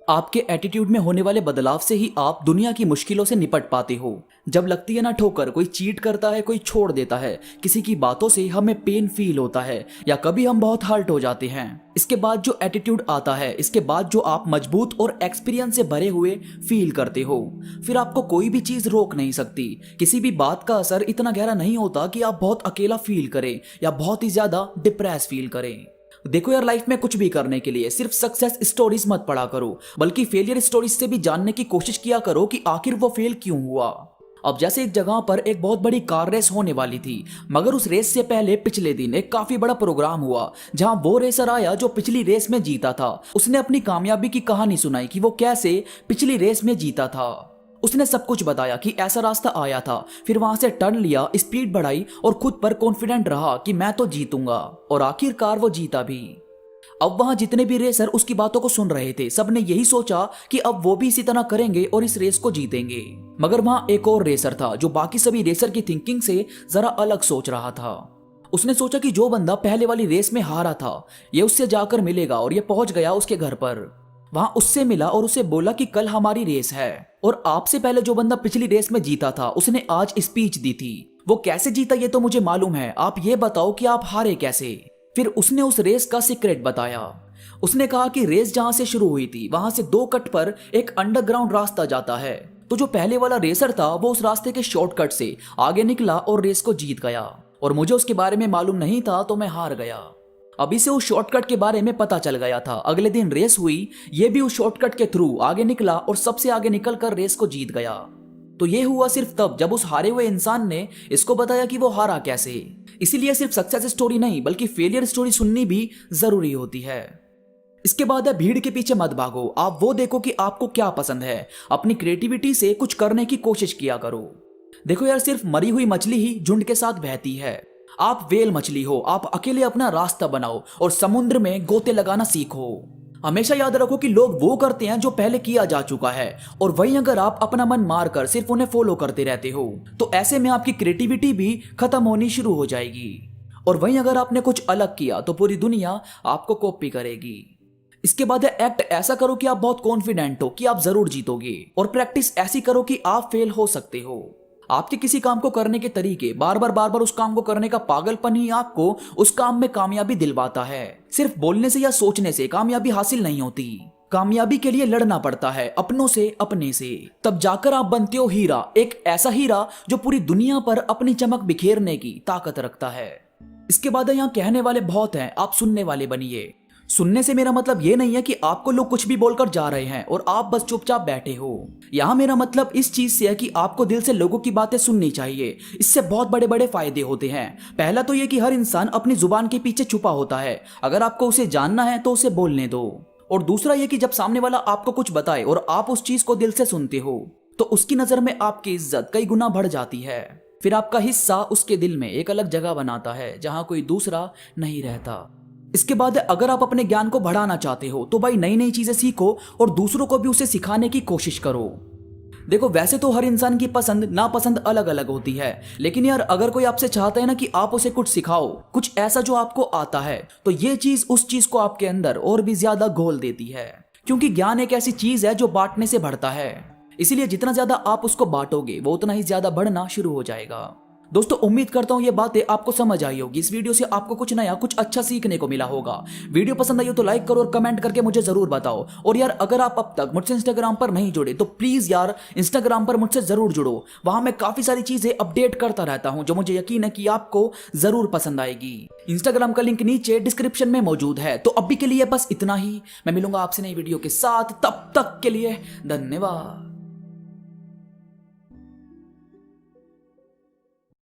आपके एटीट्यूड में होने वाले बदलाव से ही आप दुनिया की मुश्किलों से निपट पाते हो। जब लगती है ना ठोकर, कोई चीट करता है, कोई छोड़ देता है, किसी की बातों से हमें पेन फील होता है या कभी हम बहुत हर्ट हो जाते हैं, इसके बाद जो एटीट्यूड आता है, इसके बाद जो आप मजबूत और एक्सपीरियंस से भरे हुए फील करते हो, फिर आपको कोई भी चीज रोक नहीं सकती। किसी भी बात का असर इतना गहरा नहीं होता कि आप बहुत अकेला फील करें या बहुत ही ज्यादा डिप्रेस फील करें। देखो यार, लाइफ में कुछ भी करने के लिए सिर्फ सक्सेस स्टोरीज मत पढ़ा करो, बल्कि फेलियर स्टोरीज से भी जानने की कोशिश किया करो कि आखिर वो फेल क्यों हुआ। अब जैसे एक जगह पर एक बहुत बड़ी कार रेस होने वाली थी, मगर उस रेस से पहले पिछले दिन एक काफी बड़ा प्रोग्राम हुआ जहां वो रेसर आया जो पिछली रेस में जीता था। उसने अपनी कामयाबी की कहानी सुनाई कि वो कैसे पिछली रेस में जीता था। उसने सब कुछ बताया कि ऐसा रास्ता आया था, फिर वहां से टर्न लिया, स्पीड बढ़ाई और खुद पर कॉन्फिडेंट रहा कि मैं तो जीतूंगा, और आखिरकार वो जीता भी। अब वहां जितने भी रेसर उसकी बातों को सुन रहे थे, सबने यही सोचा कि अब वो भी इसी तरह करेंगे और इस रेस को जीतेंगे। मगर वहां एक और रेसर था जो बाकी सभी रेसर की थिंकिंग से जरा अलग सोच रहा था। उसने सोचा कि जो बंदा पहले वाली रेस में हारा था, ये उससे जाकर मिलेगा, और ये पहुंच गया उसके घर पर। वहां उससे मिला और उसे बोला कि कल हमारी रेस है, और आपसे पहले जो बंदा पिछली रेस में जीता था उसने आज स्पीच दी थी। वो कैसे जीता ये तो मुझे मालूम है, आप ये बताओ कि आप हारे कैसे। फिर उसने उस रेस का सीक्रेट बताया। उसने कहा कि रेस जहां से शुरू हुई थी वहां से 2 कट पर एक अंडरग्राउंड रास्ता जाता है, तो जो पहले वाला रेसर था वो उस रास्ते के शॉर्टकट से आगे निकला और रेस को जीत गया, और मुझे उसके बारे में मालूम नहीं था तो मैं हार गया। अभी से उस शॉर्टकट के बारे में पता चल गया था। अगले दिन रेस हुई, ये भी उस शॉर्टकट के थ्रू आगे निकला और सबसे आगे निकलकर रेस को जीत गया। तो ये हुआ सिर्फ तब जब उस हारे हुए इंसान ने इसको बताया कि वो हारा कैसे। इसीलिए सिर्फ सक्सेस स्टोरी नहीं बल्कि फेलियर स्टोरी सुननी भी जरूरी होती है। इसके बाद है, भीड़ के पीछे मत भागो, आप वो देखो कि आपको क्या पसंद है, अपनी क्रिएटिविटी से कुछ करने की कोशिश किया करो। देखो यार, सिर्फ मरी हुई मछली ही झुंड के साथ बहती है। आप वेल मछली हो, आप अकेले अपना रास्ता बनाओ और समुद्र में गोते लगाना सीखो। हमेशा याद रखो कि लोग वो करते हैं जो पहले किया जा चुका है, और वहीं अगर आप अपना मन मारकर सिर्फ उन्हें फॉलो करते रहते हो तो ऐसे में आपकी क्रिएटिविटी भी खत्म होनी शुरू हो जाएगी, और वहीं अगर आपने कुछ अलग किया तो पूरी दुनिया आपको कॉपी करेगी। इसके बाद है, एक्ट ऐसा करो कि आप बहुत कॉन्फिडेंट हो कि आप जरूर जीतोगे, और प्रैक्टिस ऐसी करो कि आप फेल हो सकते हो। आपके किसी काम को करने के तरीके, बार बार उस काम को करने का पागलपन ही आपको उस काम में कामयाबी दिलवाता है। सिर्फ बोलने से या सोचने से कामयाबी हासिल नहीं होती, कामयाबी के लिए लड़ना पड़ता है अपनों से, अपने से। तब जाकर आप बनते हो हीरा, एक ऐसा हीरा जो पूरी दुनिया पर अपनी चमक बिखेरने की ताकत रखता है। इसके बाद यहाँ कहने वाले बहुत हैं, आप सुनने वाले बनिए। सुनने से मेरा मतलब ये नहीं है कि आपको लोग कुछ भी बोलकर जा रहे हैं और आप बस चुपचाप बैठे हो। यहाँ मेरा मतलब इस चीज से है कि आपको दिल से लोगों की बातें सुननी चाहिए। इससे बहुत बड़े बड़े फायदे होते हैं। पहला तो ये कि हर इंसान अपनी जुबान के पीछे छुपा होता है, अगर आपको उसे जानना है तो उसे बोलने दो। और दूसरा ये कि जब सामने वाला आपको कुछ बताए और आप उस चीज को दिल से सुनते हो तो उसकी नजर में आपकी इज्जत कई गुना बढ़ जाती है। फिर आपका हिस्सा उसके दिल में एक अलग जगह बनाता है जहां कोई दूसरा नहीं रहता। इसके बाद अगर आप अपने ज्ञान को बढ़ाना चाहते हो तो भाई नई नई चीजें सीखो और दूसरों को भी उसे सिखाने की कोशिश करो। देखो, वैसे तो हर इंसान की पसंद नापसंद अलग अलग होती है, लेकिन यार अगर कोई आपसे चाहता है ना कि आप उसे कुछ सिखाओ, कुछ ऐसा जो आपको आता है, तो ये चीज उस चीज को आपके अंदर और भी ज्यादा घोल देती है। क्योंकि ज्ञान एक ऐसी चीज है जो बांटने से बढ़ता है, इसीलिए जितना ज्यादा आप उसको बांटोगे वो उतना ही ज्यादा बढ़ना शुरू हो जाएगा। दोस्तों, उम्मीद करता हूँ ये बातें आपको समझ आई होगी। इस वीडियो से आपको कुछ नया, कुछ अच्छा सीखने को मिला होगा। वीडियो पसंद आई हो तो लाइक करो और कमेंट करके मुझे जरूर बताओ। और यार अगर आप अब तक मुझसे इंस्टाग्राम पर नहीं जुड़े तो प्लीज यार इंस्टाग्राम पर मुझसे जरूर जुड़ो। वहां मैं काफी सारी चीजें अपडेट करता रहता हूं जो मुझे यकीन है कि आपको जरूर पसंद आएगी। इंस्टाग्राम का लिंक नीचे डिस्क्रिप्शन में मौजूद है। तो अभी के लिए बस इतना ही, मैं मिलूंगा आपसे नई वीडियो के साथ, तब तक के लिए धन्यवाद।